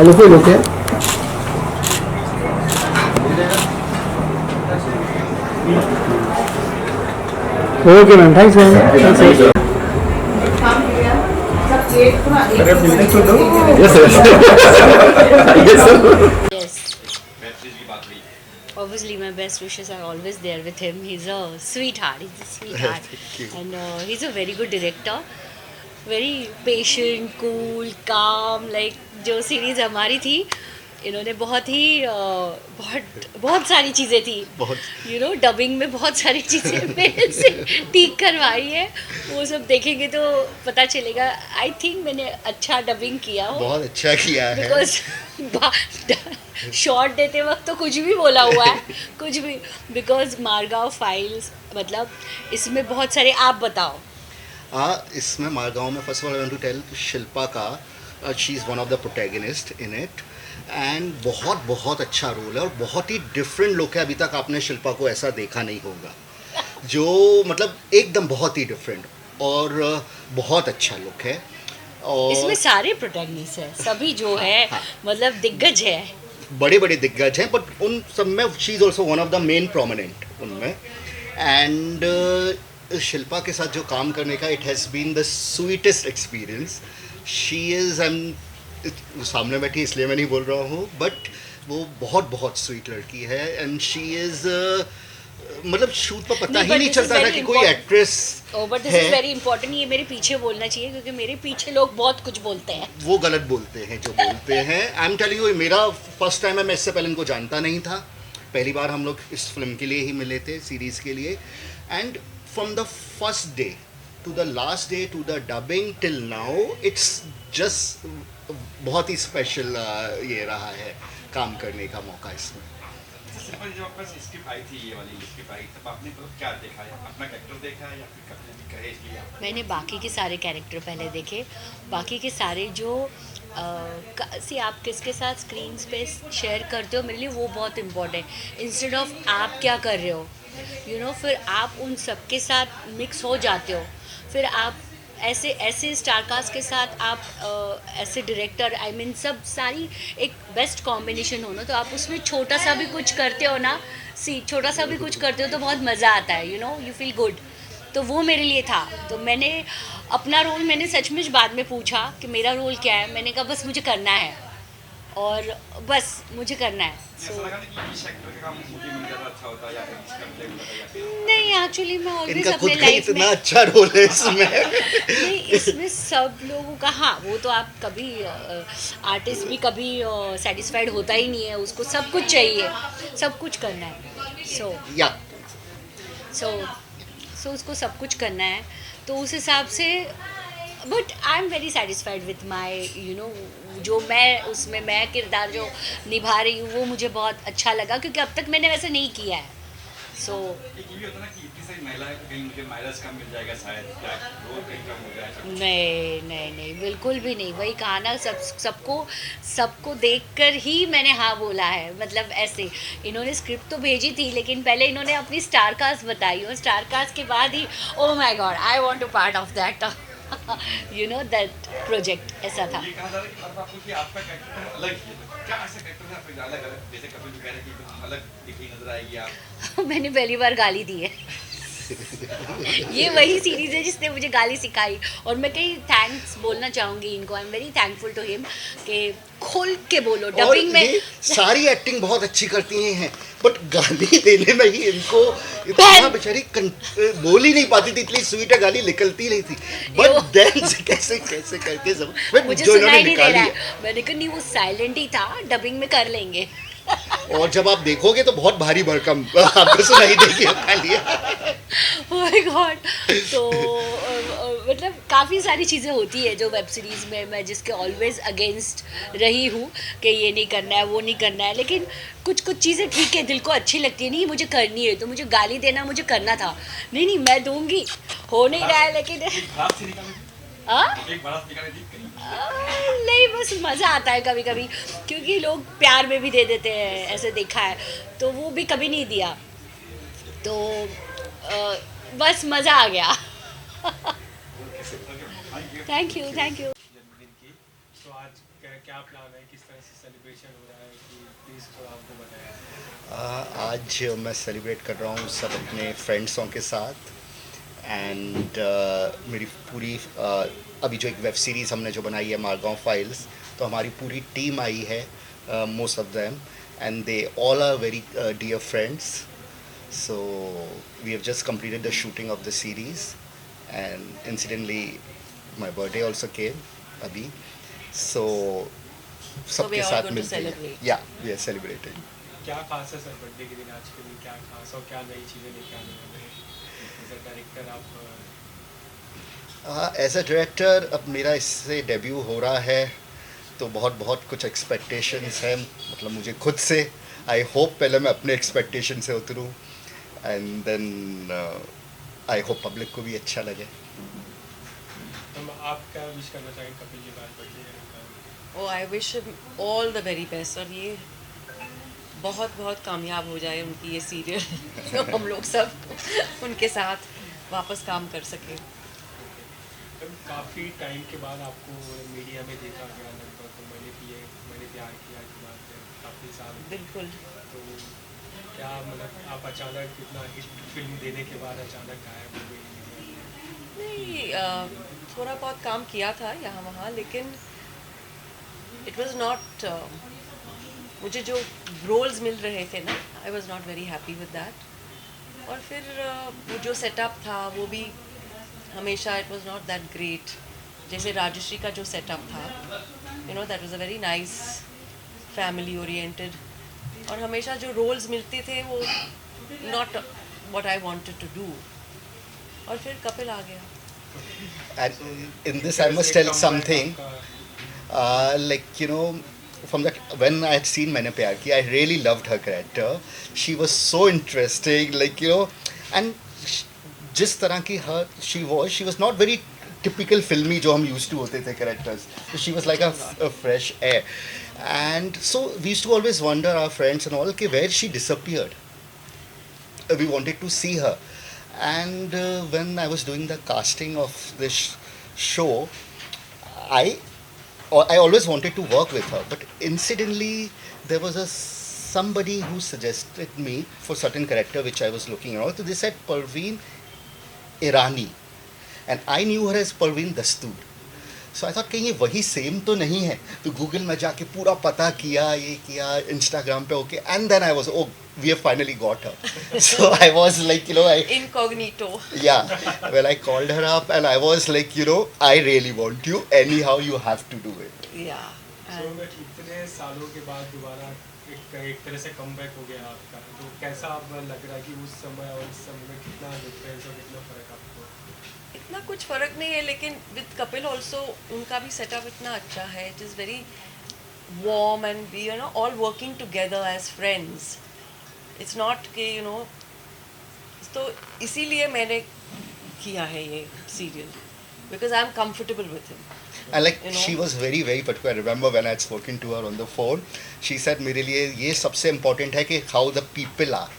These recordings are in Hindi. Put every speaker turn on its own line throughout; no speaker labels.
look here. Okay, ma'am. Thanks, ma'am. Thanks, sir. Yes, yes. Yes, sir.
Yes. Obviously, my best wishes are always there with him. He's a sweetheart. He's a sweetheart. And he's a very good director. Very patient, cool, calm. Like जो सीरीज हमारी थी, इन्होंने बहुत ही बहुत सारी चीज़ें थी, डबिंग में बहुत सारी चीज़ें मेरे से ठीक करवाई है। वो सब देखेंगे तो पता चलेगा। आई थिंक मैंने अच्छा डबिंग किया हो,
बहुत अच्छा किया है।
बिकॉज शॉर्ट देते वक्त तो कुछ भी बोला हुआ है, कुछ भी। बिकॉज मारगांव फाइल्स, मतलब इसमें बहुत सारे, आप बताओ।
इसमें मारगांव में first of all I want to tell Shilpa का, she is one of the protagonist in it, and बहुत बहुत अच्छा रोल है और बहुत ही डिफरेंट लुक है। अभी तक आपने शिल्पा को ऐसा देखा नहीं होगा, जो मतलब एकदम बहुत ही डिफरेंट और बहुत अच्छा लुक है। और
इसमें सारे प्रोटैगनिस्ट हैं, सभी जो है मतलब दिग्गज है,
बड़े बड़े दिग्गज हैं, बट उन सब में she is also one of the main prominent उनमें। एंड शिल्पा के साथ जो काम करने का, it has been the sweetest experience. She is, सामने बैठी इसलिए मैं नहीं बोल रहा हूँ, बट वो बहुत बहुत स्वीट लड़की है। एंड शी इज़ मतलब शूट पर पता ही नहीं चलता था कि कोई actress
but this is very important. ये मेरे पीछे बोलना चाहिए, क्योंकि मेरे पीछे लोग बहुत कुछ बोलते हैं।
वो गलत बोलते हैं जो बोलते हैं। आई एम टेलिंग यू, मेरा फर्स्ट टाइम है, मैं इससे पहले इनको जानता नहीं था। पहली बार हम लोग इस फिल्म के लिए ही मिले थे, सीरीज़ के लिए। And from the first day to the last day to the dubbing till now, it's just बहुत ही स्पेशल ये रहा है काम करने का मौका इसमें।
जब आपका स्क्रिप्ट आई थी, ये वाली स्क्रिप्ट आई, तब आपने क्या देखा है? अपना कैरेक्टर देखा है या फिर कभी भी कहे इसलिए?
मैंने बाकी के सारे कैरेक्टर पहले देखे, बाकी के सारे जो सी आप किसके साथ स्क्रीन पे शेयर करते हो, मेरे लिए वो बहुत इम्पोर्टेंट है। इंस्टेड ऑफ आप क्या कर रहे हो, फिर आप उन सब के साथ मिक्स हो जाते हो। फिर आप ऐसे स्टारकास्ट के साथ आप ऐसे डायरेक्टर, आई मीन सब सारी एक बेस्ट कॉम्बिनेशन हो ना, तो आप उसमें छोटा सा भी कुछ करते हो ना, छोटा सा भी कुछ करते हो तो बहुत मज़ा आता है, यू फील गुड। तो वो मेरे लिए था। तो मैंने अपना रोल, मैंने सचमुच बाद में पूछा कि मेरा रोल क्या है, मैंने कहा बस मुझे करना है, और बस मुझे करना है। नहीं, एक्चुअली मैं ऑलवेज अपने लाइफ में,
इतना अच्छा रोल है इसमें।
नहीं, इसमें सब लोगों का, हाँ वो तो आप कभी आर्टिस्ट भी कभी सेटिस्फाइड होता ही नहीं है, उसको सब कुछ चाहिए, सब कुछ करना है। सो उसको सब कुछ करना है, तो उस हिसाब से। But I am very satisfied with my जो मैं उसमें मैं किरदार जो निभा रही हूँ, वो मुझे बहुत अच्छा लगा, क्योंकि अब तक मैंने वैसे नहीं किया है। नहीं, बिल्कुल भी नहीं। वही कहा ना, सबको देखकर ही मैंने हाँ बोला है। मतलब ऐसे इन्होंने स्क्रिप्ट तो भेजी थी, लेकिन पहले इन्होंने अपनी स्टार कास्ट बताई, और स्टार कास्ट के बाद ही oh my God, I want to part of that that project. ऐसा था। मैंने पहली बार गाली दी है। ये वही सीरीज है जिसने मुझे गाली सिखाई, और मैं कहीं थैंक्स बोलना चाहूँगी इनको। I am very thankful to him कि खोल के बोलो डबिंग में।
सारी एक्टिंग बहुत अच्छी करती हैं, बट गाली देने में ही इनको इतना बेचारी बोल ही नहीं पाती थी, इतनी स्वीट है, गाली निकलती नहीं थी। बट देन कैसे कैसे करके सब
मुझे सुनाई नहीं दे रहा है। मैंने कहा नहीं, वो साइलेंट ही था, डबिंग में कर लेंगे।
और जब आप देखोगे तो बहुत भारी भरकम आपको सुनाई देगी गाली।
Oh my God. तो मतलब काफ़ी सारी चीज़ें होती है जो वेब सीरीज़ में मैं जिसके ऑलवेज अगेंस्ट रही हूँ कि ये नहीं करना है, वो नहीं करना है। लेकिन कुछ चीज़ें ठीक है, दिल को अच्छी लगती है, नहीं मुझे करनी है, तो मुझे गाली देना मुझे करना था। नहीं मैं दूंगी, हो नहीं रहा है, लेकिन नहीं, बस मज़ा आता है कभी कभी, क्योंकि लोग प्यार में भी दे देते हैं, ऐसे देखा है। तो वो भी कभी नहीं दिया, तो बस मज़ा आ गया। Thank you.
तो आज क्या प्लान है, किस तरह से सेलिब्रेशन हो रहा है, कि प्लीज़ थोड़ा आपको बताएं।
आज मैं सेलिब्रेट कर रहा हूँ सब अपने फ्रेंड्सों के साथ एंड मेरी पूरी अभी जो एक वेब सीरीज़ हमने जो बनाई है मारगांव फाइल्स, तो हमारी पूरी टीम आई है, most of them, and they all are very dear friends. So we have just completed the shooting of the series, and incidentally my birthday also came abhi. So
we
सबके
are all
साथ
going to
मिलते हैं.
celebrate.
Yeah, we are celebrating.
क्या खास है सर बर्थडे के दिन आज के दिन, क्या खास और क्या नई चीज़ें लेके आने वाले हैं एज अ डायरेक्टर आप?
एज अ डायरेक्टर अब मेरा इससे डेब्यू हो रहा है, तो बहुत बहुत कुछ एक्सपेक्टेशंस हैं, मतलब मुझे खुद से. आई होप पहले मैं अपने एक्सपेक्टेशन से उतरूँ, and then I hope public को भी अच्छा लगे.
हम आप क्या विश करना चाहेंगे कपिल जी का बर्थडे का?
Oh I wish all the very best, और ये बहुत बहुत कामयाब हो जाए उनकी ये सीरियल तो हम लोग सब उनके साथ वापस काम कर सकें.
काफ़ी टाइम के बाद आपको मीडिया में देखा गया लगभग, तो मैंने प्यार किया की बात है काफ़ी साल.
बिल्कुल.
तो क्या मतलब आप अचानक इतना हिट फिल्म देने के बाद अचानक गायब हो गई?
नहीं, थोड़ा बहुत काम किया था यहाँ वहाँ, लेकिन इट वाज नॉट, मुझे जो रोल्स मिल रहे थे ना, I was not very happy with that. और फिर वो जो सेटअप था वो भी हमेशा it was not that great. जैसे राजश्री का जो सेटअप था, you know, that was a very nice family oriented, और हमेशा जो रोल्स मिलते थे वो not what I wanted to do. और फिर कपिल आ गया.
And in this I must tell something, like, you know, from that, when I had seen Maine Pyar Kiya, I really loved her character. She was so interesting, like, you know, and जिस तरह की she was not very typical filmy जो हम used to होते थे characters. So she was like a fresh air, and so we used to always wonder, our friends and all, कि where she disappeared. We wanted to see her, and when I was doing the casting of this show, I always wanted to work with her, but incidentally there was somebody who suggested me for certain character which I was looking around. So they said Parveen Irani, and I knew her as Parveen Dastoor. So I thought कहीं ये वही सेम तो नहीं है. तो गूगल में जाके पूरा पता किया, ये किया, इंस्टाग्राम पे okay, and then I was, oh, we have finally got her. So I was like, you know,
Incognito.
yeah, well, I called her up and I was like, you know, I really want you, anyhow you have to do it.
Yeah.
So इतने सालों के बाद दोबारा एक तरह से कमबैक हो गया आपका, तो कैसा आप लग रहा है कि उस समय और इस समय में कितना डिफरेंस और कितना फ़र्क आपको?
इतना कुछ फ़र्क नहीं है, लेकिन विद कपिल ऑल्सो उनका भी सेटअप इतना अच्छा है. It is very warm and we you know all working together as friends. It's not कि यू नो, तो इसीलिए मैंने किया है ये serial, because I am comfortable with him.
And like,
You know?
she was very very particular. I remember when I had spoken to her on the phone, she said मेरे लिए ये सबसे important है कि how the people are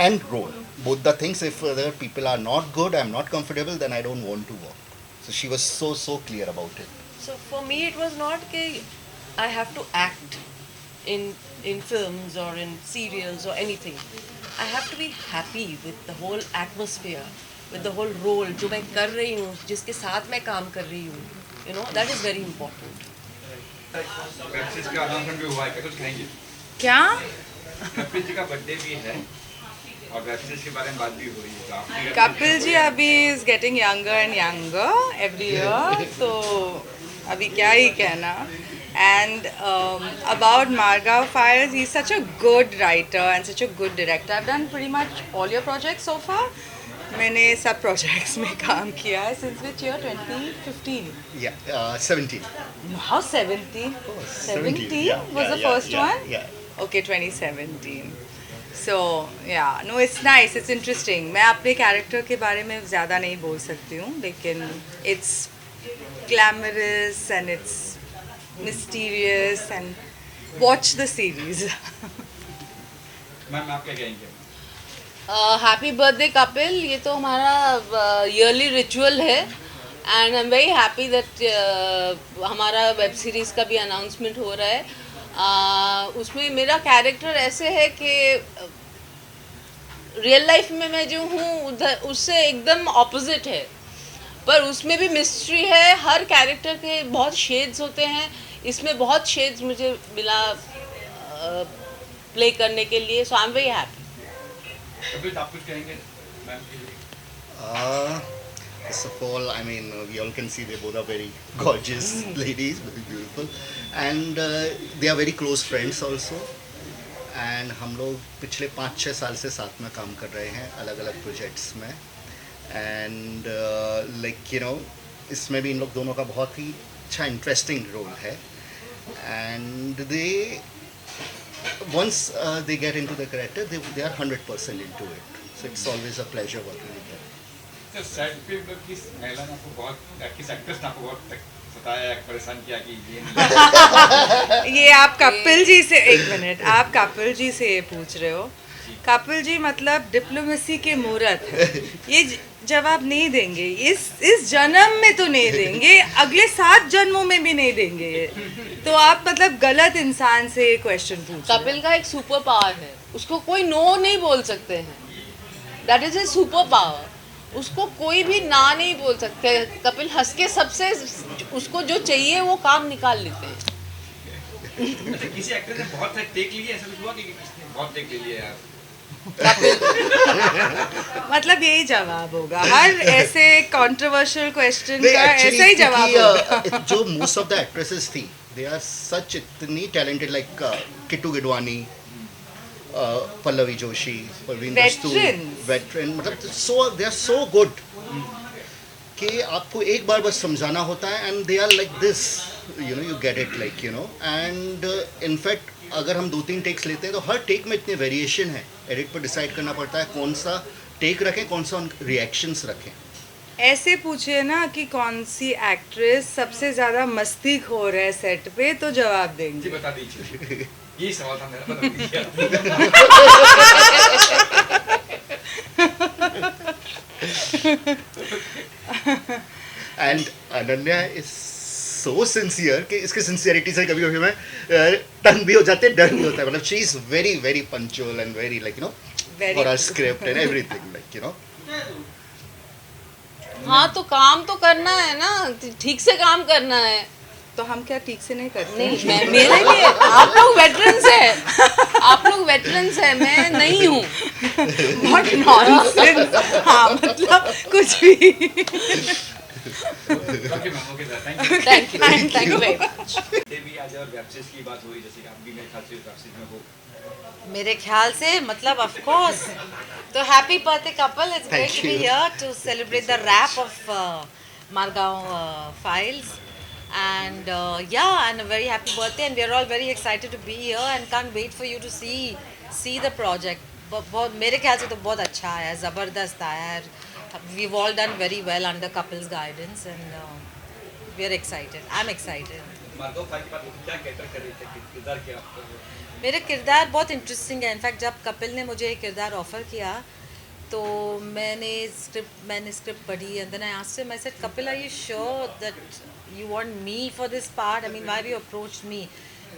and role, both the things. If the people are not good, I'm not comfortable, then I don't want to work. So she was so clear about it.
So for me it was not कि I have to act in films or in serials or anything. I have to be happy with the whole atmosphere, with the whole role जो मैं कर रही हूँ, जिसके साथ मैं काम कर रही हूँ, you know, that is very important.
Web series का अनाउंसमेंट भी हुआ है, क्या कुछ कहेंगे?
क्या?
कपिल जी का बर्थडे भी है और वेब सीरीज के बारे में बात भी हो रही है, तो आपने
कपिल जी अभी is getting younger and younger every year, तो अभी क्या ही कहना. And about Margav Files, he's such a good writer and such a good director. I've done pretty much all your projects so far. मैंने सब projects में काम किया है since which year? 2015.
Yeah, 17.
How 17? 17
yeah,
was the
yeah,
first
yeah,
one?
yeah.
Okay, 2017. So yeah, no, it's nice, it's interesting. मैं अपने character के बारे में ज़्यादा नहीं बोल सकती हूँ, लेकिन it's glamorous and it's mysterious, and watch the series.
Ma'am आप क्या कहेंगे?
Happy birthday Kapil. ये तो हमारा ईयरली रिचुअल है
and I am very happy that हमारा वेब सीरीज़ का भी अनाउंसमेंट हो रहा है. उसमें मेरा कैरेक्टर ऐसे है कि रियल लाइफ में मैं जो हूँ उधर उससे एकदम ऑपोजिट है, पर उसमें भी मिस्ट्री है. हर कैरेक्टर के बहुत शेड्स होते हैं, इसमें बहुत शेड्स मुझे मिला प्ले करने के लिए. So I am very happy.
Kapil आप कुछ कहेंगे मैम के लिए?
First of all, I mean, we all can see they both are very gorgeous ladies, very beautiful, and they are very close friends also. And हम लोग पिछले 5-6 साल से साथ में काम कर रहे हैं अलग अलग प्रोजेक्ट्स में. एंड लाइक यू नो, इसमें भी इन लोग दोनों का बहुत ही अच्छा इंटरेस्टिंग रोल है. And they once they get into the character, they are 100% into it. So it's always a pleasure working with them.
Sir set पे किस महिला ने आपको बहुत, किस एक्ट्रेस ने आपको बहुत सताया, परेशान किया कि ये नहीं?
ये आप कपिल जी से, एक मिनट, आप कपिल जी से ये पूछ रहे हो. कपिल जी मतलब डिप्लोमेसी के मूर्त. ये जवाब नहीं देंगे, इस जन्म में तो नहीं देंगे, अगले 7 जन्मों में भी नहीं देंगे. तो आप मतलब गलत इंसान से ये क्वेश्चन पूछ. कपिल का एक सुपर पावर है, उसको कोई नो नहीं बोल सकते हैं. That is a super power. उसको कोई भी ना नहीं बोल सकते. कपिल हंस के सबसे उसको जो चाहिए वो काम निकाल लेते हैं.
अच्छा, किसी एक्टर ने बहुत टेक लिए, ऐसा कुछ हुआ कि किसने बहुत टेक ले लिया यार?
मतलब यही जवाब होगा हर ऐसे कंट्रोवर्शियल क्वेश्चन का. ऐसा ही जवाब होगा.
जो मोस्ट ऑफ द एक्ट्रेसेस थी, दे आर सच इतनी टैलेंटेड, लाइक किट्टू गिडवानी, पल्लवी जोशी, परवीन दस्तूर, वेटरन, मतलब सो दे आर सो गुड कि आपको एक बार बस समझाना होता है and they are like this, you know, you get it, like you know. And in fact अगर हम 2-3 टेक्स लेते हैं तो हर टेक में इतने वेरिएशन है, एडिट पर डिसाइड करना पड़ता है कौन सा टेक रखें, कौन सा रिएक्शंस रखें.
ऐसे पूछिए ना कि कौन सी एक्ट्रेस सबसे ज़्यादा मस्ती खो रहा है सेट पे, तो जवाब
जी
देंगे.
बता दीजिए. यही सवाल था मेरा, बता दीजिए.
And Ananya is so sincere कि इसके सिंसियरिटी से कभी कभी मैं टंग भी हो जाते, डर भी होता है. मतलब she is very very punctual and very like you know for our script and everything, like you know.
हाँ, तो काम तो करना है ना, ठीक से काम करना है. तो हम क्या ठीक से नहीं करते? नहीं, मैं मेरे लिए आप लोग वेटरन्स हैं, आप लोग वेटरन्स हैं, मैं नहीं हूँ. What nonsense. हाँ मतलब कुछ भी.
Okay ma'am, okay sir, thank you.
Thank you very much.
ये भी आज और वेब सीरीज की बात हुई, जैसे कि आप भी मेरे ख्याल से वेब सीरीज में हो.
मेरे ख्याल से मतलब ऑफ कोर्स. तो happy birthday couple. It's great to be here to celebrate the wrap of Margao files. And yeah, and a very happy birthday, and we are all very excited to be here and can't wait for you to see the project. बहुत मेरे ख्याल से तो बहुत अच्छा आया है, ज़बरदस्त आया है. We've all done very well under couples guidance, and we are excited. I'm excited.
मार्गो फाइल की बात हुई, क्या कैरेक्टर कर रही थी, किरदार क्या आपका?
मेरा किरदार बहुत इंटरेस्टिंग है. इनफैक्ट जब कपिल ने मुझे एक किरदार ऑफ़र किया तो मैंने स्क्रिप्ट पढ़ी and then I asked him, I said Kapil, are you sure that you want me for this part? I mean why you approached me?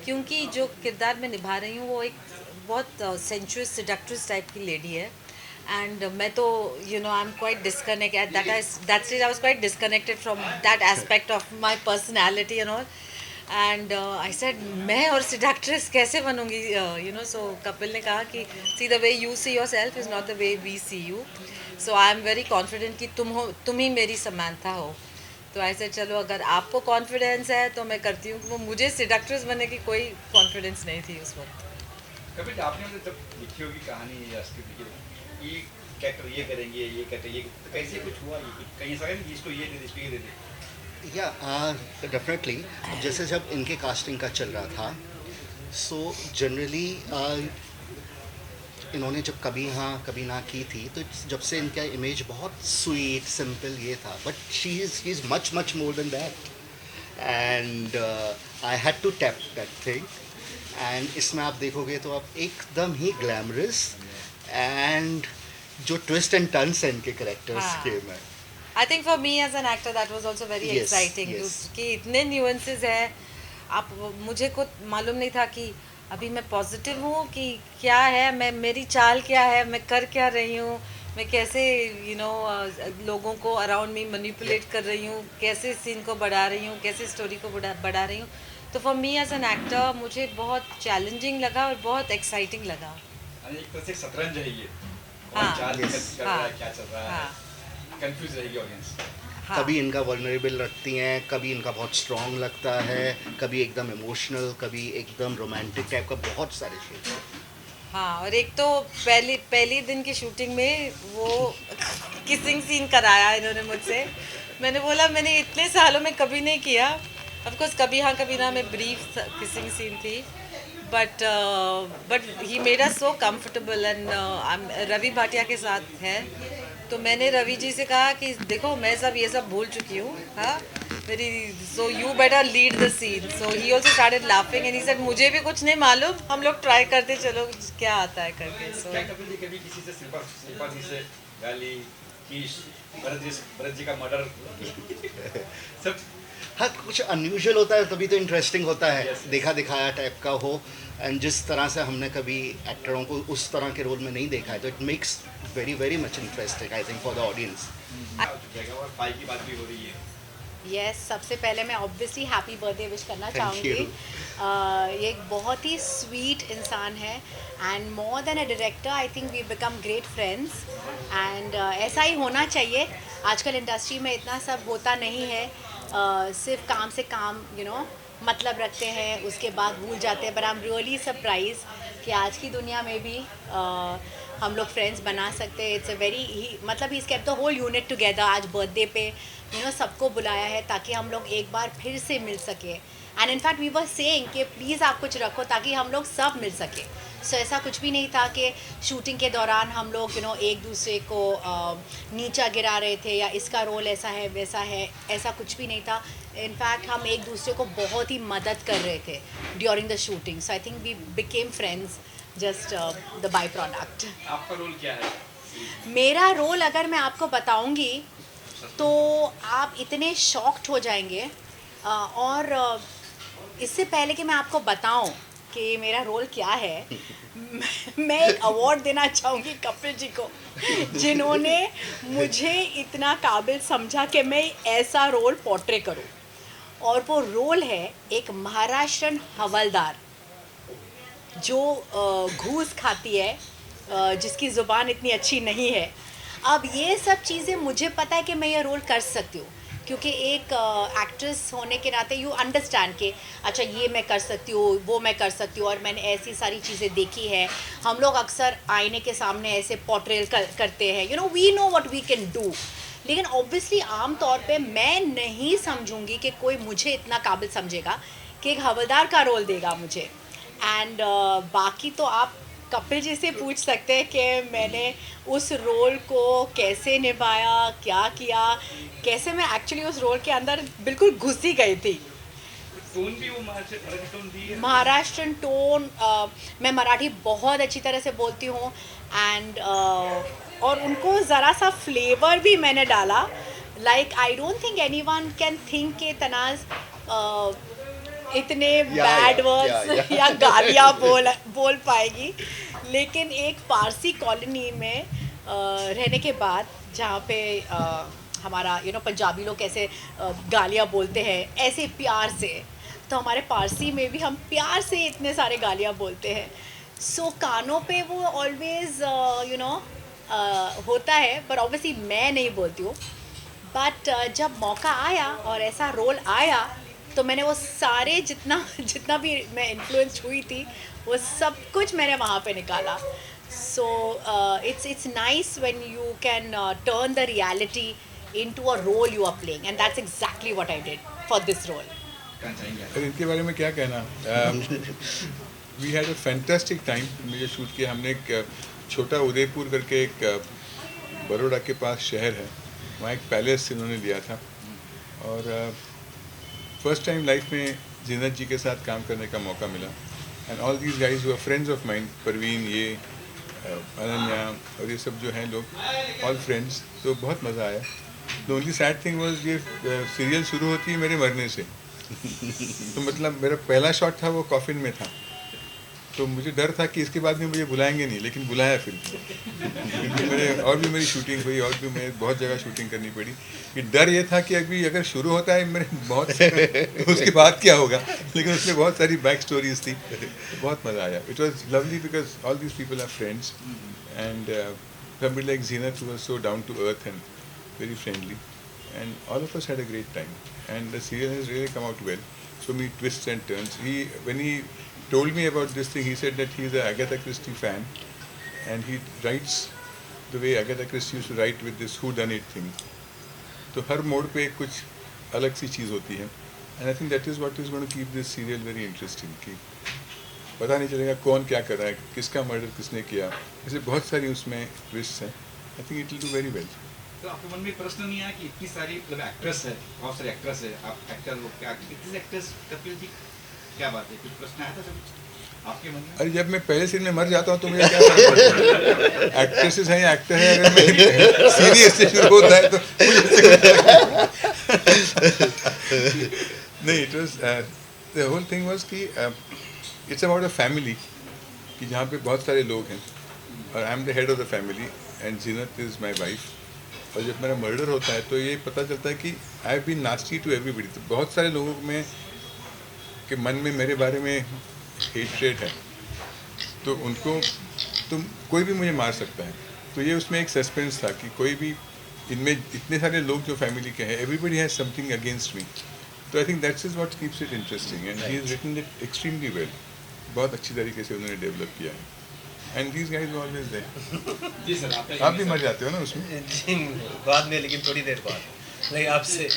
क्योंकि जो किरदार मैं निभा रही हूँ वो एक बहुत सेंचुअस सेडक्ट्रेस टाइप की लेडी है. एंड मैं तो you know I am quite disconnected that stage. I was quite disconnected from that aspect of my personality and all. And I said मैं और सेडक्ट्रेस कैसे बनूंगी, यू नो. सो कपिल ने कहा कि see the way you see yourself is not the way we see you. So I am very confident कि तुम ही मेरी समानता हो. तो ऐसे चलो, अगर आपको कॉन्फिडेंस है तो मैं करती हूँ. वो मुझे सेडक्ट्रेस बनने की कोई कॉन्फिडेंस नहीं थी उस वक्त.
कभी आपने मुझे जब लिखी होगी कहानी या स्क्रिप्ट लिखी, ये कैरेक्टर ये करेंगे, ये कैरेक्टर ये, तो कैसे कुछ हुआ? ये कहीं ऐसा नहीं इसको ये दे दे, इसको ये दे दे.
या डेफिनेटली. जैसे जब इनके कास्टिंग का चल रहा था, सो जनरली इन्होंने जब कभी हाँ कभी ना की थी, तो जब से इनका इमेज बहुत स्वीट सिंपल ये था. But she is much much more than that. And I had to tap that thing. And इसमें आप देखोगे तो आप एकदम ही ग्लैमरस, एंड जो ट्विस्ट एंड टर्न्स हैं इनके करेक्टर्स
हाँ.
के में,
I think for me as an actor that was also very
Yes,
exciting
yes.
कि इतने nuances हैं. आप मुझे को मालूम नहीं था कि अभी मैं पॉजिटिव हूँ कि क्या है, मैं मेरी चाल क्या है, मैं कर क्या रही हूँ, मैं कैसे लोगों को अराउंड मी मैनिपुलेट कर रही हूँ, कैसे सीन को बढ़ा रही हूँ, कैसे स्टोरी को बढ़ा रही हूँ. तो for me as an actor मुझे बहुत चैलेंजिंग लगा और बहुत एक्साइटिंग लगा.
यानी एक तरह से शतरंज है ये.
हाँ,
चाल
yes.
चल रहा है, क्या चल रहा है,
हाँ,
कंफ्यूज रहेगी ऑडियंस.
हाँ.
कभी इनका वल्नरेबल रखती हैं, कभी इनका बहुत स्ट्रॉन्ग लगता है, कभी एकदम इमोशनल, कभी एकदम रोमांटिक टाइप का, बहुत सारे शेड्स हैं.
हाँ, और एक तो पहली दिन की शूटिंग में वो किसिंग सीन कराया इन्होंने मुझसे. मैंने बोला मैंने इतने सालों में कभी नहीं किया. ऑफ कोर्स कभी हाँ कभी ना में ब्रीफ किसिंग सीन थी, but he made us so comfortable. And Ravi Bhatia के साथ है, तो मैंने रवि जी से कहा कि देखो मैं ये सब भूल चुकी हूँ. हाँ मेरी, so you better lead the scene. So he also started laughing and he said मुझे भी कुछ नहीं मालूम, हम लोग ट्राई करते चलो क्या आता है करके. सो
क्या कपिल जी कभी किसी से शिल्पा जी से गाली, कीश, भरत जी का मर्डर सब.
हाँ, कुछ अनयूजुअल होता है तभी तो इंटरेस्टिंग होता है.
Yes.
देखा दिखाया टाइप का हो, एंड जिस तरह से हमने कभी एक्टरों को उस तरह के रोल में नहीं देखा है, तो it makes very very much interesting I think for the audience.
और भाई की बात भी हो रही है.
यस सबसे पहले मैं ऑब्वियसली हैप्पी बर्थडे विश करना
Thank
चाहूँगी.
you.
ये एक बहुत ही स्वीट इंसान है, and more than a director I think we become great friends. And ऐसा ही होना चाहिए. आजकल इंडस्ट्री में इतना सब होता नहीं है. सिर्फ काम से काम मतलब रखते हैं, उसके बाद भूल जाते हैं. But I am really surprise कि आज की दुनिया में भी हम लोग फ्रेंड्स बना सकते हैं. इट्स अ वेरी मतलब he kept the whole unit together. आज बर्थडे पे सबको बुलाया है ताकि हम लोग एक बार फिर से मिल सके. And in fact we were saying कि प्लीज़ आप कुछ रखो ताकि हम लोग सब मिल सके. सो ऐसा कुछ भी नहीं था कि शूटिंग के दौरान हम लोग एक दूसरे को नीचा गिरा रहे थे या इसका रोल ऐसा है वैसा है, ऐसा कुछ भी नहीं था. इनफैक्ट हम एक दूसरे को बहुत ही मदद कर रहे थे during the shooting. So I think we became friends just the byproduct.
आपका रोल क्या है?
मेरा रोल अगर मैं आपको बताऊंगी तो आप इतने शॉक्ड हो जाएंगे. और इससे पहले कि मैं आपको बताऊं कि मेरा रोल क्या है, मैं एक अवार्ड देना चाहूँगी कपिल जी को, जिन्होंने मुझे इतना काबिल समझा कि मैं ऐसा रोल पोर्ट्रे करूं. और वो रोल है एक महाराष्ट्रन हवलदार जो घूस खाती है, जिसकी ज़ुबान इतनी अच्छी नहीं है. अब ये सब चीज़ें मुझे पता है कि मैं ये रोल कर सकती हूँ, क्योंकि एक एक्ट्रेस होने के नाते यू अंडरस्टैंड कि अच्छा ये मैं कर सकती हूँ, वो मैं कर सकती हूँ, और मैंने ऐसी सारी चीज़ें देखी है. हम लोग अक्सर आईने के सामने ऐसे पोर्ट्रेल करते हैं, we know what we can do. लेकिन ऑब्वियसली आम तौर पे मैं नहीं समझूंगी कि कोई मुझे इतना काबिल समझेगा कि एक हवलदार का रोल देगा मुझे. एंड बाकी तो आप कपिल जी से पूछ सकते हैं कि मैंने उस रोल को कैसे निभाया, क्या किया, कैसे मैं एक्चुअली उस रोल के अंदर बिल्कुल घुस ही गई थी.
टोन भी वो मराठी टोन थी.
महाराष्ट्रन टोन. मैं मराठी बहुत अच्छी तरह से बोलती हूँ. एंड और उनको ज़रा सा फ्लेवर भी मैंने डाला. Like I don't think anyone can think के तनाज़ इतने बैड वर्ड्स या गालियाँ बोल पाएगी. लेकिन एक पारसी कॉलोनी में रहने के बाद, जहाँ पे हमारा पंजाबी लोग कैसे गालियाँ बोलते हैं ऐसे प्यार से, तो हमारे पारसी में भी हम प्यार से इतने सारे गालियाँ बोलते हैं. सो कानों पे वो ऑलवेज होता है, पर ऑब्वियसली मैं नहीं बोलती हूँ. बट जब मौका आया और ऐसा रोल आया, तो मैंने वो सारे जितना भी मैं इन्फ्लुएंस हुई थी, वो सब कुछ मैंने वहाँ पे निकाला. So it's nice when you can turn the reality into a role you are playing, and that's exactly what I did for this role.
अरे इनके बारे में क्या कहना. We had a fantastic time. मुझे शूट किया हमने. एक छोटा उदयपुर करके एक बड़ौदा के पास शहर है, वहाँ एक पैलेस इन्होंने लिया था. और फर्स्ट टाइम लाइफ में जिन्नत जी के साथ काम करने का मौका मिला. And all these guys who are friends of mine, Parveen, ये अनन्या और ये सब जो हैं लोग, ऑल फ्रेंड्स. तो बहुत मज़ा आया. The only sad thing was ये सीरियल शुरू होती है मेरे मरने से। तो मतलब मेरा पहला शॉट था वो कॉफिन में था, तो मुझे डर था कि इसके बाद भी मुझे बुलाएंगे नहीं, लेकिन बुलाया फिर क्योंकि मेरे और भी मेरी शूटिंग हुई और भी मैं बहुत जगह शूटिंग करनी पड़ी। कि डर ये था कि अभी अगर शुरू होता है मेरे बहुत तो उसके बाद क्या होगा, लेकिन उसमें बहुत सारी बैक स्टोरीज थी, बहुत मज़ा आया। It was lovely because all these people are friends and somebody like Zenith who was so down to earth and very friendly, and all of us had a great time, and the serial has really come out well. So many twists and turns. When he told me about this thing, he said that he is an Agatha Christie fan and he writes the way Agatha Christie used to write with this who done it thing. तो हर मोड़ पे कुछ अलग सी चीज़ होती है, and I think that is what is going to keep this serial very interesting. कि पता नहीं चलेगा कौन क्या कर रहा है, किसका मर्डर किसने किया, ऐसे बहुत सारी उसमें ट्विस्ट हैं। I think it will do very well.
तो आपके मन में प्रश्न नहीं आया कि इतनी सारी मतलब एक्ट्रेस है, बहुत सारे एक्ट्रेस है, आप एक्टर लोग क्या इतने एक्ट्रेस कपिल जी क्या बात है, कुछ प्रश्न आया था कभी आपके मन में?
अरे जब मैं पहले सीन में मर जाता हूँ तो मुझे क्या फर्क पड़ता है, एक्ट्रेसेस हैं या एक्टर है, अगर मैं सीरियस से शुरू होता है तो नहीं, it was the whole thing was कि इट्स अबाउट अ फैमिली कि जहाँ पे बहुत सारे लोग हैं और I am the head of the family and Zeenat is my wife. और जब मेरा मर्डर होता है तो ये पता चलता है कि I have been nasty to everybody. तो बहुत सारे लोगों में के मन में मेरे बारे में हेट्रेड है, तो उनको तुम कोई भी मुझे मार सकता है। तो ये उसमें एक सस्पेंस था कि कोई भी इनमें इतने सारे लोग जो फैमिली के हैं, everybody has something against me. तो I think that's is what keeps it interesting and he is written it extremely well. बहुत अच्छी तरीके से उन्होंने डेवलप किया है and these guys always there.
जी सर,
आप भी मर जाते हो ना उसमें?
जी बाद में, लेकिन थोड़ी देर बाद, नहीं आपसे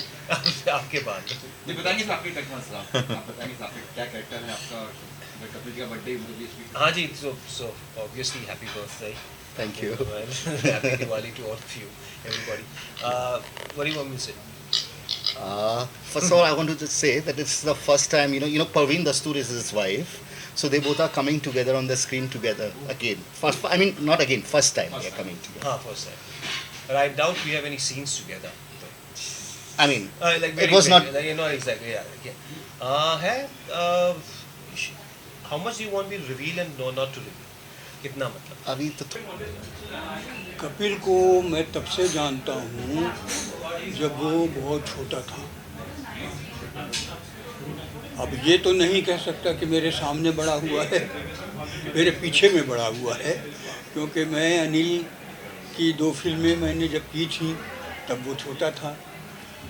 आपके बाद।
जी बताइए सर, आपके कैरेक्टर सर, आप बताइए सर आपका क्या कैरेक्टर है आपका, और कपिल जी का बर्थडे उनको
हाँ जी, so obviously happy birthday.
Thank you.
Happy Diwali to all of you, everybody. What do you want me to say?
First of all, I want to just say that it's the first time, you know, Parveen Dastoor is his wife, so they both are coming together on the screen together again. First, I mean, not again, first time they are coming together.
First time. But I doubt we have any scenes together.
I mean,
Like very,
it was not.
like, not exactly, how much do you want me to reveal and not to reveal? कितना मतलब?
अभी तो
कपिल को मैं तब से जानता हूँ जब वो बहुत छोटा था। अब ये तो नहीं कह सकता कि मेरे सामने बड़ा हुआ है, मेरे पीछे में बड़ा हुआ है, क्योंकि मैं अनिल की 2 फिल्में मैंने जब की थी तब वो छोटा था।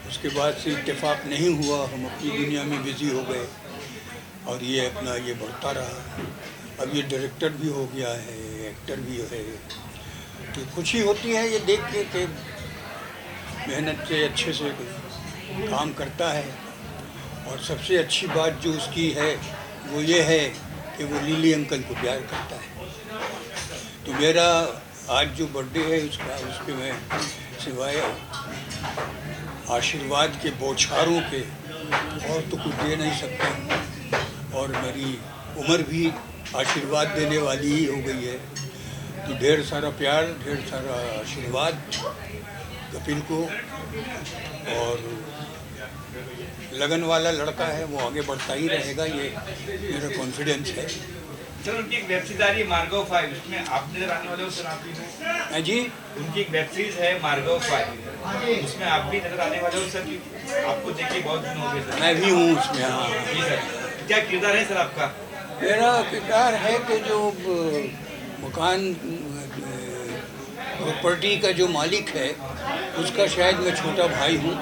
उसके बाद से इत्तेफाक नहीं हुआ, हम अपनी दुनिया में बिज़ी हो गए और ये अपना ये बढ़ता रहा। अब ये डायरेक्टर भी हो गया है, एक्टर भी है, तो खुशी होती है ये देख के कि मेहनत से अच्छे से काम करता है। और सबसे अच्छी बात जो उसकी है वो ये है कि वो लिली अंकल को प्यार करता है। तो मेरा आज जो बर्थडे है उस पर मैं सिवाय आशीर्वाद के बौछारों के और तो कुछ दे नहीं सकता। और मेरी उम्र भी आशीर्वाद देने वाली ही हो गई है, तो ढेर सारा प्यार, ढेर सारा आशीर्वाद कपिल को। और लगन वाला लड़का है, वो आगे बढ़ता ही रहेगा, ये मेरा कॉन्फिडेंस है।
सर उनकी एक वेब सीरीज आ रही है मार्गो 5, उसमें आप नजर आने वाले हो सर, आप भी हो?
जी,
उनकी एक वेब सीरीज है मार्गो 5, उसमें आप भी नजर आने वाले हो सर, कि आपको देख के बहुत दिन हो गए सर।
मैं भी हूँ उसमें। हाँ
जी सर, क्या किरदार है सर आपका?
मेरा किरदार है कि जो मकान प्रॉपर्टी का जो मालिक है उसका शायद मैं छोटा भाई हूँ,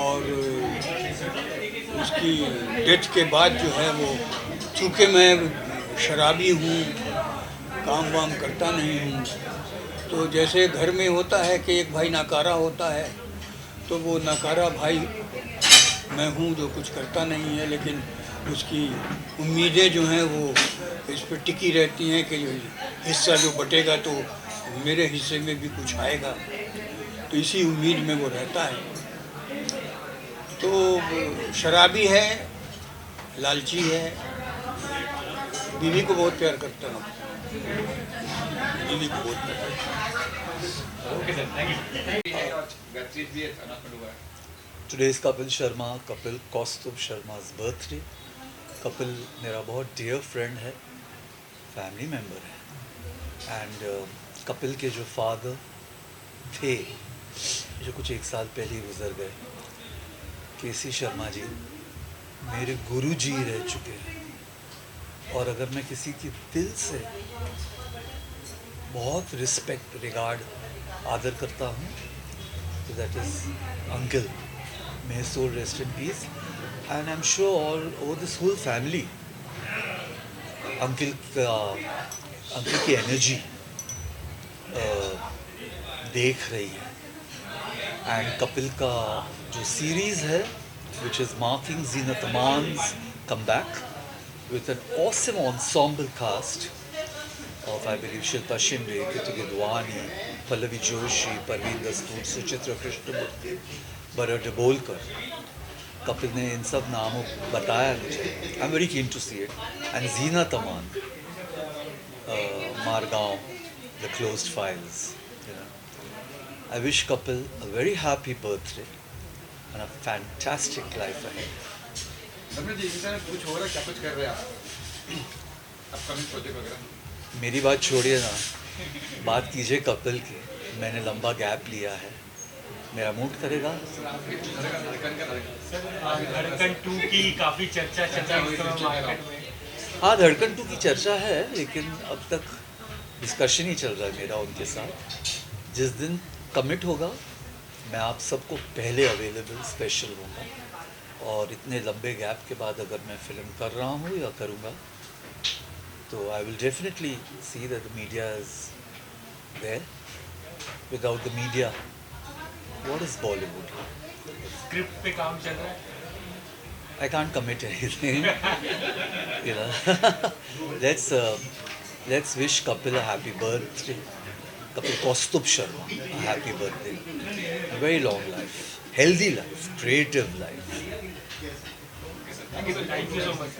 और उसकी डेथ के बाद जो है वो, चूँकि मैं शराबी हूँ, काम वाम करता नहीं हूँ, तो जैसे घर में होता है कि एक भाई नाकारा होता है, तो वो नाकारा भाई मैं हूँ जो कुछ करता नहीं है, लेकिन उसकी उम्मीदें जो हैं वो इस पर टिकी रहती हैं कि हिस्सा जो बटेगा तो मेरे हिस्से में भी कुछ आएगा, तो इसी उम्मीद में वो रहता है। तो शराबी है, लालची है, बीवी को बहुत प्यार करता हूँ, बीवी को बहुत प्यार करता हूँ।
Okay sir, thank you.
Web series भी अनाउंसमेंट हुआ है।
Today is Kapil Sharma, Kapil Kaustubh Sharma's birthday. Kapil मेरा बहुत dear friend है, family member है, and कपिल के जो father थे, जो कुछ 1 साल पहले ही गुजर गए, केसी शर्मा जी मेरे गुरु जी रह चुके हैं। और अगर मैं किसी की दिल से बहुत रिस्पेक्ट, रिगार्ड, आदर करता हूँ तो that is uncle. May his soul rest in peace. And I'm sure all over this whole family, uncle की एनर्जी देख रही है। एंड कपिल का जो सीरीज़ है which is marking Zinat Aman's comeback with an awesome ensemble cast of, I believe, Shilpa Shinde, Kritu Gidwani, Pallavi Joshi, Parveen Dastoor, Suchitra Krishnamurthy, Bharat Dabolkar. Kapil ने इन सब नामों बताया मुझे। I am very keen to see it. And Zeenat Aman, Margao, the closed files. I wish Kapil a very happy birthday and a fantastic life ahead.
समझ जी, सर कुछ हो रहा है, क्या कुछ कर रहे हैं आप अपकमिंग प्रोजेक्ट वगैरह?
मेरी बात छोड़िए ना, बात कीजिए कपिल की। मैंने लंबा गैप लिया है, मेरा मूड करेगा।
धड़कन 2 की काफ़ी चर्चा चल रही है मार्केट में।
हाँ, धड़कन 2 की चर्चा है, लेकिन अब तक डिस्कशन ही चल रहा है मेरा उनके साथ। जिस दिन कमिट होगा मैं आप सबको पहले अवेलेबल स्पेशल होगा। और इतने लंबे गैप के बाद अगर मैं फिल्म कर रहा हूँ या करूँगा तो I will definitely see that the media is there. Without the media what is Bollywood?
Script पे काम चल रहा है।
I can't commit anything. You know, let's wish Kapil a happy birthday. Kapil Kaustubh Sharma a happy birthday. A very long life, healthy life, creative life.
Thank you so much.